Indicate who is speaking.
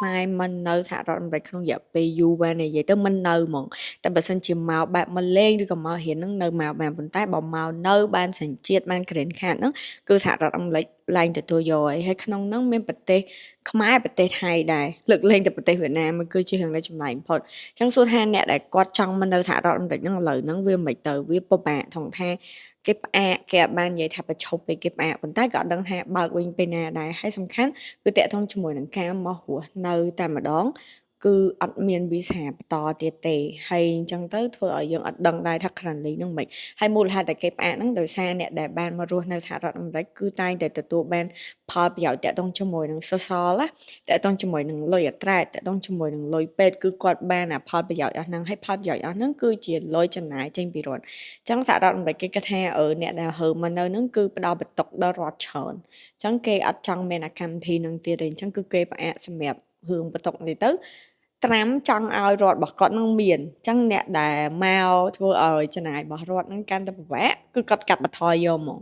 Speaker 1: ខ្មែរមិននៅសហរដ្ឋអាមេរិកក្នុងរយៈពេលយូរបាននិយាយទៅមិននៅហ្មងតែបើសិនជាមកបែបមកលេងឬក៏មករៀនហ្នឹងនៅមកបានប៉ុន្តែបើមកនៅបានសញ្ជាតិបាន green card ហ្នឹងគឺសហរដ្ឋអាមេរិកឡើងទទួលយកហើយក្នុងហ្នឹងមានប្រទេសខ្មែរប្រទេសថៃដែរលើកលែងតែប្រទេសវៀតណាមគឺជារឿងដែលចម្លែកបំផុតអញ្ចឹងសួរថាអ្នកដែលគាត់ចង់មកនៅសហរដ្ឋអាមេរិកហ្នឹងឥឡូវហ្នឹងវាមិនទៅវាពិបាកថងថាគេផ្អាកគេអត់បាននិយាយថាប្រឈប់ពេលគេផ្អាកប៉ុន្តែក៏អត់ដឹងថាបើកវិញពេលណាដែរហើយសំខាន់គឺតាក់ទងជាមួយនឹងការមករស់នៅតែម្ដងគឺអត់មានវីសាបន្តទៀតទេហើយអញ្ចឹងទៅធ្វើឲ្យយើងអត់ដឹងដែរថា currently នឹងមិនហើយមូលហេតុតែគេផ្អាកហ្នឹងដោយសារអ្នកដែលបានមករស់នៅសហរដ្ឋអាមេរិកគឺតែងតែទទួលបានផលប្រយោជន៍តាក់ទងជាមួយនឹង social ណាតាក់ទងជាមួយនឹងលុយអត្រាតាក់ទងជាមួយនឹងលុយពេទ្យគឺគាត់បានផលប្រយោជន៍អស់ហ្នឹងហើយផលប្រយោជន៍អស់ហ្នឹងគឺជាលុយចំណាយចេញពីរដ្ឋអញ្ចឹងសហរដ្ឋអាមេរិកគេគិតថាអ្នកដែលហើមកនៅហ្នឹងគឺផ្ដល់បន្ទុកដល់រដ្ឋច្រើនអញ្ចឹងគេអត់ចង់មានអាកម្មវិធីហ្នឹងទៀតទេអញ្ចឹងគឺគេផ្អាកសម្រាប់រឿងបន្ទុកនេះទៅត្រាំចង់ឲ្យរដ្ឋរបស់គាត់នឹងមានអញ្ចឹងអ្នកដែលមកធ្វើឲ្យចំណាយរបស់រដ្ឋនឹងកាន់តែពិបាកគឺគាត់កាត់បន្ថយយកហ្មង